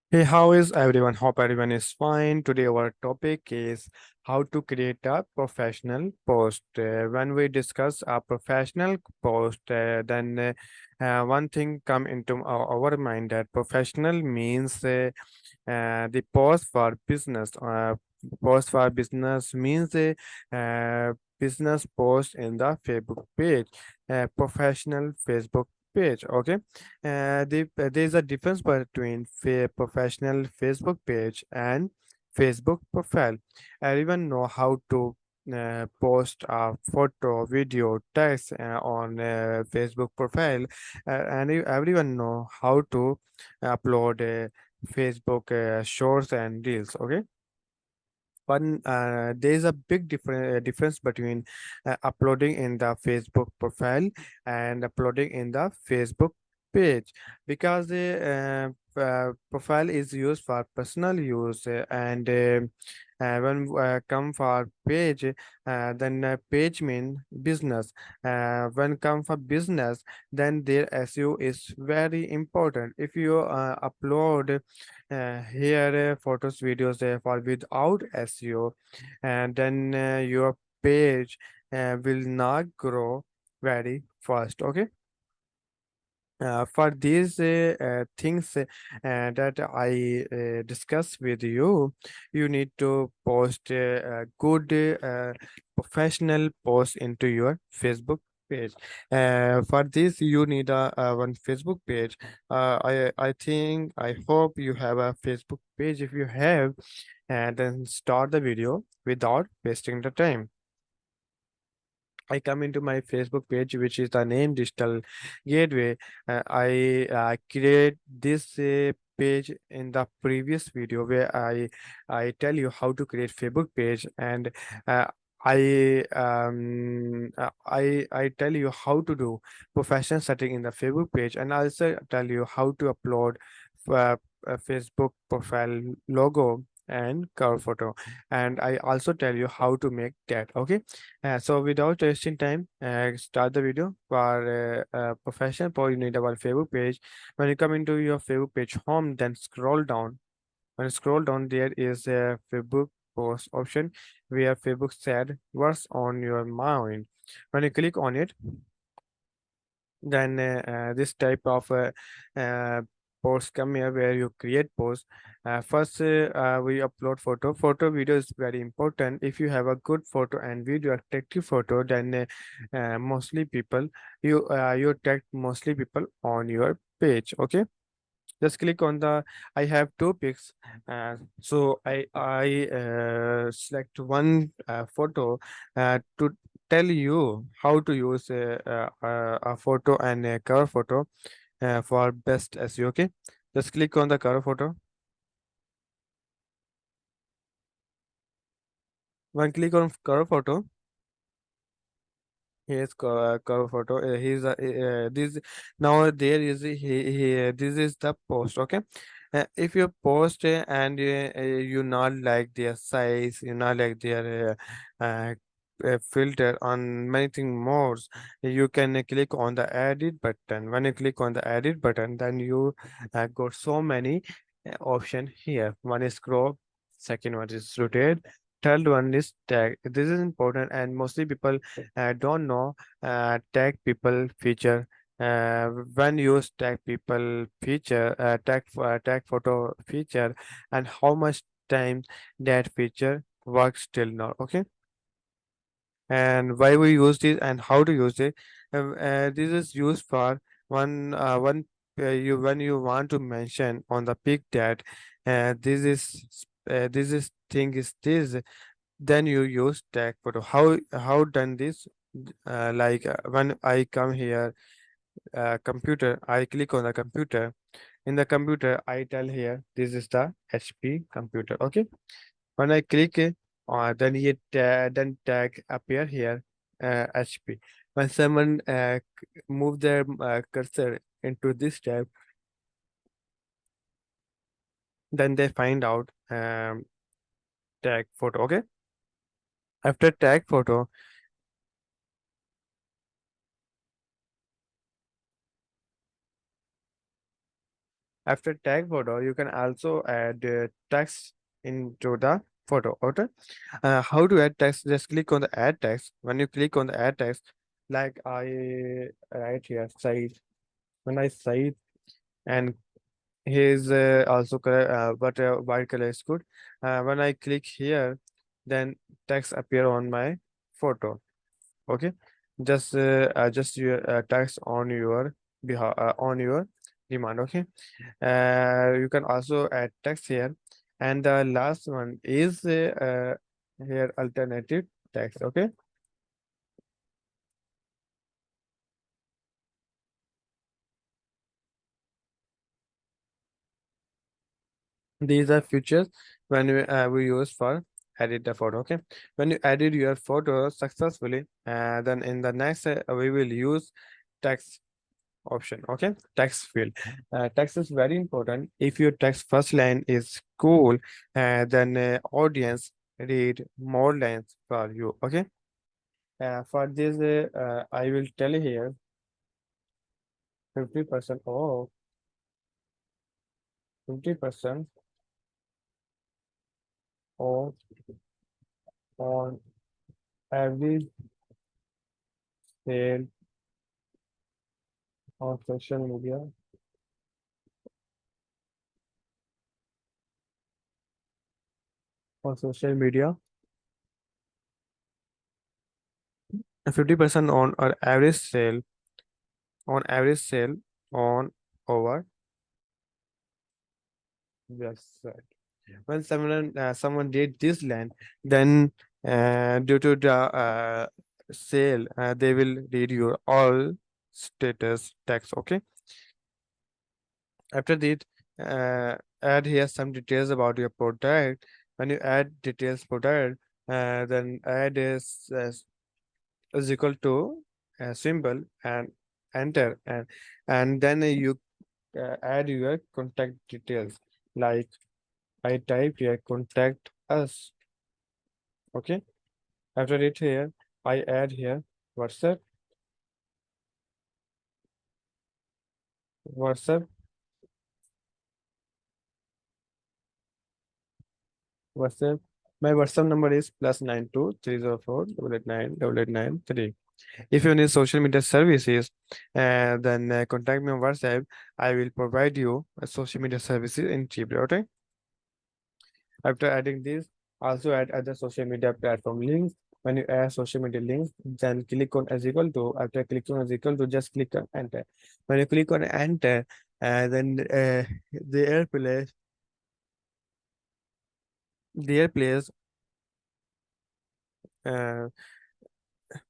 Hey, how is everyone? Hope everyone is fine. Today, our topic is how to create a professional post. When we discuss a professional post, then one thing come into our mind that professional means the post for business. Post for business means a business post in the Facebook page, professional Facebook page. Okay, there's a difference between professional Facebook page and Facebook profile. Everyone know how to post a photo, video, text on Facebook profile, and everyone know how to upload Facebook shorts and reels. Okay, one there is a big difference between uploading in the Facebook profile and uploading in the Facebook page because the profile is used for personal use and when come for page then page mean business. When come for business, then their SEO is very important. If you upload here photos videos for without SEO, and then your page will not grow very fast. Okay, for these things that I discuss with you, you need to post a good professional post into your Facebook page. For this, you need one Facebook page. I think I hope you have a Facebook page. If you have, and then start the video without wasting the time. I come into my Facebook page, which is the name Digital Gateway. I create this page in the previous video where I tell you how to create Facebook page, and uh, I tell you how to do professional setting in the Facebook page, and I also tell you how to upload a Facebook profile logo and cover photo, and I also tell you how to make that. Okay, so without wasting time, start the video. For professional post, you need our Facebook page. When you come into your Facebook page home, then scroll down. When you scroll down, there is a Facebook post option where Facebook said, "What's on your mind?" When you click on it, then this type of uh, posts come here where you create posts. First, we upload photo video is very important. If you have a good photo and video attractive photo, then mostly people you attract mostly people on your page. Okay, just click on the I have two pics, so I select one photo to tell you how to use a photo and a cover photo for best SEO. Okay, just click on the cover photo. When click on cover photo, here's cover photo. He's this now there is this is the post. Okay, if you post and you not like their size, you not like their filter on many things more, you can click on the edit button. When you click on the edit button, then you got so many option here. One is crop, second one is rotate, third one is tag. This is important, and mostly people don't know tag people feature. When you use tag people feature, tag photo feature, and how much time that feature works till now. Okay, and why we use this and how to use it. This is used for one you when you want to mention on the pic that this is thing is this, then you use tag photo. How done this? When I come here, computer, I click on the computer. In the computer, I tell here this is the HP computer. Okay, when I click it, then tag appear here, HP. When someone move their cursor into this tab, then they find out tag photo. Okay, after tag photo, After tag photo, you can also add text into the photo. Okay. How to add text? Just click on the add text. When you click on the add text, like I write here, size. When I size and his also color, but white color is good. When I click here, then text appear on my photo. Okay, just adjust your text on your behalf on your demand. Okay, you can also add text here, and the last one is here alternative text. Okay, these are features when we use for edit the photo. Okay, when you edit your photo successfully, then in the next we will use text option. Okay, text field. Text is very important. If your text first line is cool, then audience read more lines for you. Okay, for this I will tell here 50% off, 50% off on every sale on social media, on social media, and 50% on average sale on our website. When someone did this land, then due to the sale, they will read your all status text. Okay, after that, add here some details about your product. When you add details product, then add is equal to a symbol and enter, and then you add your contact details, like I type here contact us. Okay, after it here, I add here WhatsApp, WhatsApp, WhatsApp. My WhatsApp number is +92 304 889 889 3. If you need social media services, then contact me on WhatsApp. I will provide you social media services in cheap. Okay. After adding this, also add other social media platform links. When you add social media links, then click on as equal to. After clicking on as equal to, just click on enter. When you click on enter, then the airplays the airplays uh,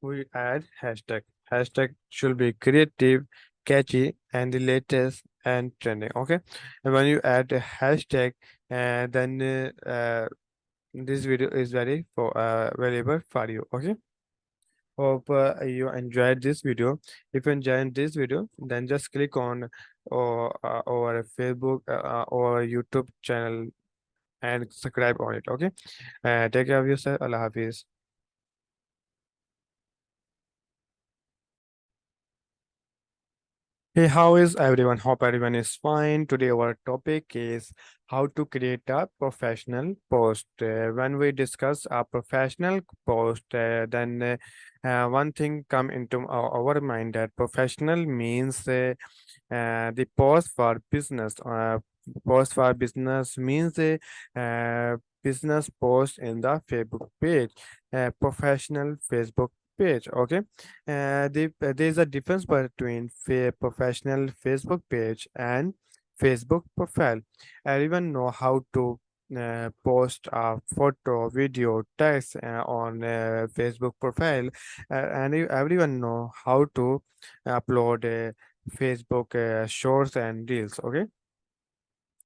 we add hashtag. Hashtag should be creative, catchy, and the latest and trending. Okay, and when you add a hashtag, then this video is very for valuable for you. Okay. Hope you enjoyed this video. If you enjoyed this video, then just click on or Facebook or YouTube channel and subscribe on it. Okay. Take care of yourself. Allah Hafiz. Hey, how is everyone? Hope everyone is fine. Today our topic is how to create a professional post. When we discuss a professional post, then one thing come into our mind that professional means the post for business. Post for business means a business post in the Facebook page, professional Facebook page. Okay, there's a difference between professional Facebook page and Facebook profile. Everyone know how to post a photo, video, text on Facebook profile, and everyone know how to upload Facebook shorts and reels. Okay,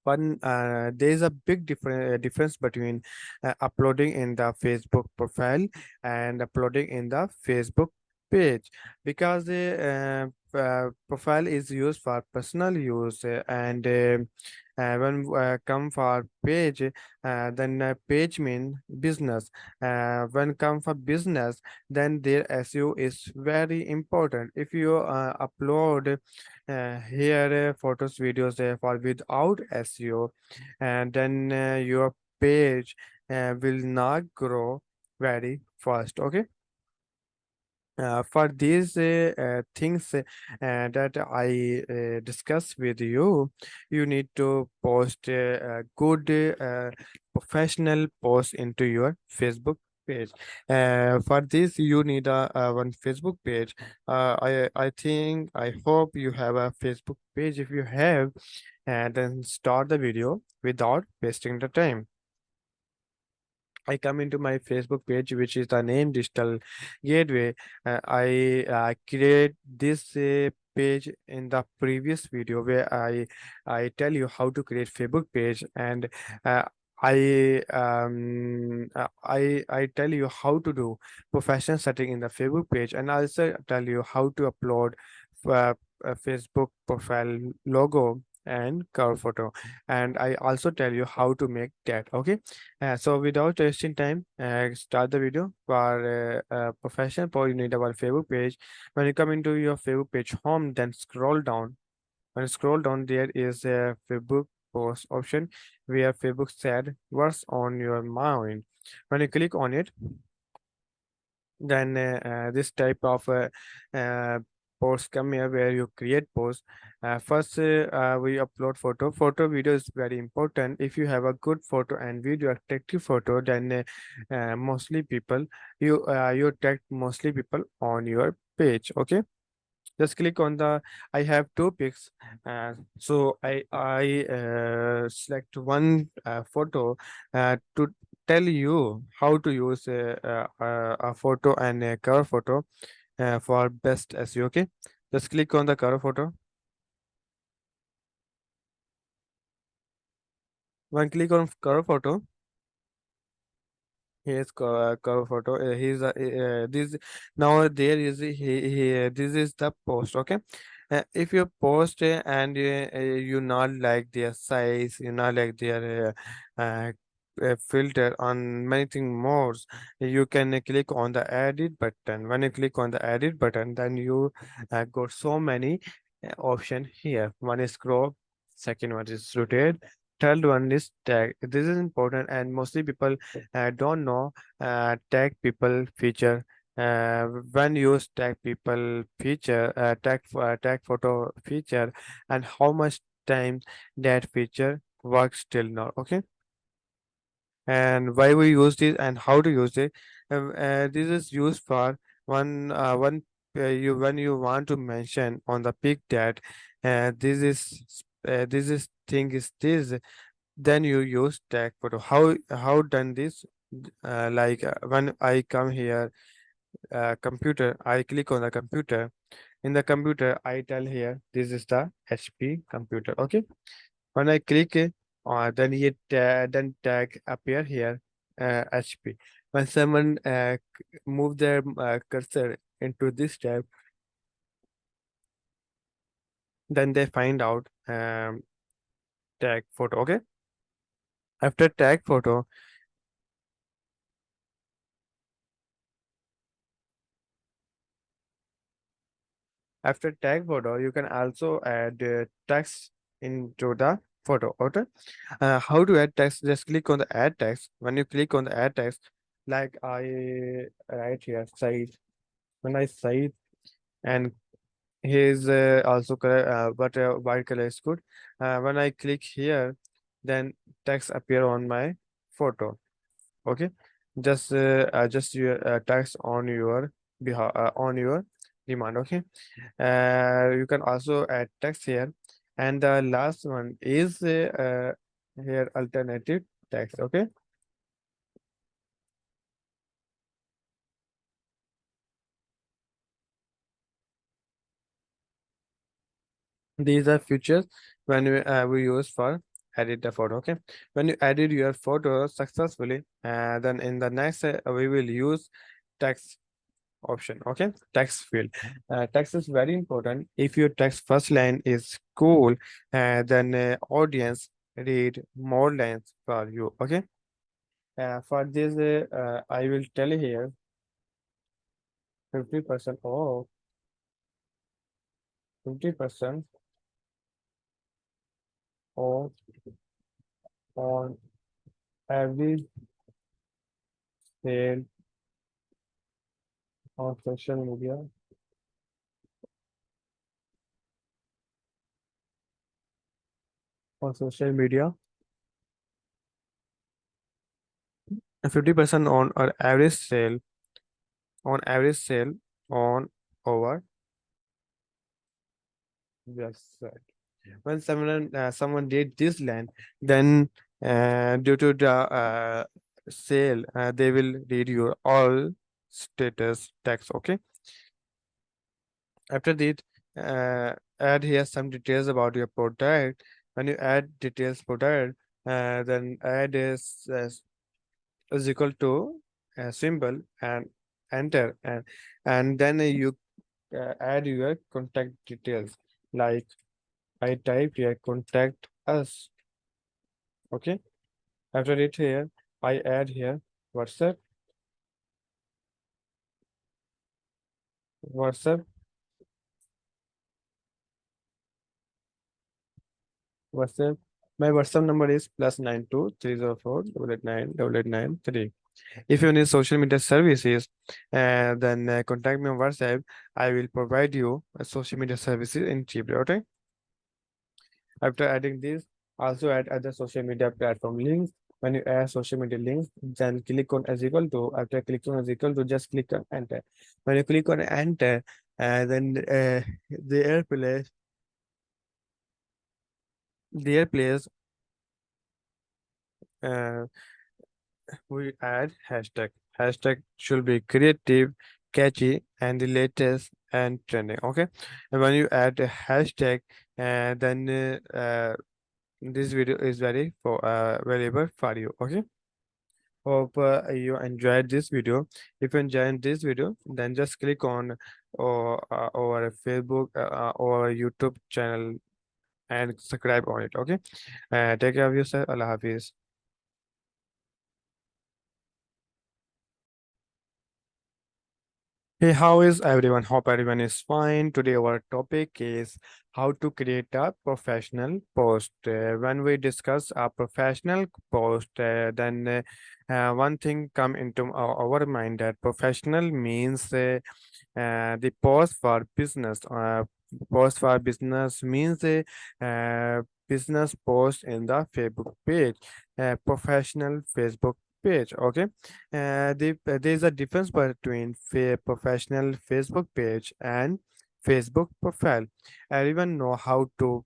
but there is a big difference between uploading in the Facebook profile and uploading in the Facebook page, because profile is used for personal use, and when come for page, then page mean business. When come for business, then their SEO is very important. If you upload here photos, videos for without SEO, and then your page will not grow very fast. Okay. For these things that I discuss with you, you need to post a good professional post into your Facebook page. For this, you need a one Facebook page. I think I hope you have a Facebook page. If you have, and then start the video without wasting the time. I come into my Facebook page, which is the name Digital Gateway. I create this page in the previous video where I tell you how to create Facebook page, and uh, I tell you how to do professional setting in the Facebook page, and I also tell you how to upload a Facebook profile logo and cover photo, and I also tell you how to make that. Okay. So without wasting time, start the video. For professional post, you need our Facebook page. When you come into your Facebook page home, then scroll down. When you scroll down, there is a Facebook post option where Facebook said, "What's on your mind?" When you click on it, then this type of uh, posts come here where you create posts. First, we upload photo video is very important. If you have a good photo and video, attractive photo, then mostly people, you attract mostly people on your page. Okay. Just click on the, I have two pics, so I select one photo to tell you how to use a photo and a cover photo for best SEO. Okay, just click on the cover photo. When click on cover photo, here's cover photo. He's this now there is this is the post. Okay. If you post and you not like their size, you not like their filter on many things more, you can click on the edit button. When you click on the edit button, then you got so many option here. One is crop, second one is rotate, third one is tag. This is important, and mostly people don't know tag people feature. When you use tag people feature, tag photo feature, and how much time that feature works till now. Okay, and why we use this and how to use it. This is used for one you when you want to mention on the pic that this is thing is this, then you use tag photo. How done this? When I come here, computer, I click on the computer. In the computer, I tell here this is the HP computer. Okay. When I click it, then tag appear here, HP. When someone move their cursor into this tab, then they find out tag photo. Okay. After tag photo, after tag photo, you can also add text into the photo. Okay. How to add text? Just click on the add text. When you click on the add text, like I write here size. When I size and his also color, but white color is good. When I click here, then text appear on my photo. Okay, just adjust your text on your behalf, on your demand. Okay, you can also add text here, and the last one is here alternative text. Okay, these are features when we use for edit the photo. Okay, when you edit your photo successfully, then in the next we will use text. option. Okay, text field. Text is very important. If your text first line is cool, then audience read more lines for you. Okay. For this, I will tell here 50% off, 50% off on every sale on social media. On social media, 50% on average sale on average sale on over. Yes, right. When someone did this land, then due to the sale, they will read your all status text. Okay. After that, add here some details about your product. When you add details product, then add is equal to a symbol and enter, and then you add your contact details. Like I type here contact us. Okay. After it here, I add here WhatsApp, WhatsApp, WhatsApp. My WhatsApp number is +92 304 889 889 3. If you need social media services, then contact me on WhatsApp. I will provide you social media services in cheap. Okay. After adding this, also add other social media platform links. When you add social media links, then click on as equal to. After clicking on as equal to, just click on enter. When you click on enter, then the airplays, the airplays, uh, we add hashtag. Hashtag should be creative, catchy, and the latest and trending. Okay, and when you add a hashtag, then this video is very for valuable for you. Okay. Hope you enjoyed this video. If you enjoyed this video, then just click on our Facebook or YouTube channel and subscribe on it. Okay. Take care of yourself. Allah Hafiz. Hey, how is everyone? Hope everyone is fine. Today our topic is how to create a professional post. When we discuss a professional post, then one thing come into our mind that professional means the post for business. Post for business means a business post in the Facebook page, professional Facebook page. Okay. There's a difference between professional Facebook page and Facebook profile. Everyone know how to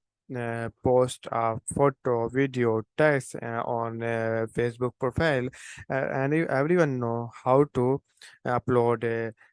post a photo, video, text on Facebook profile, and everyone know how to upload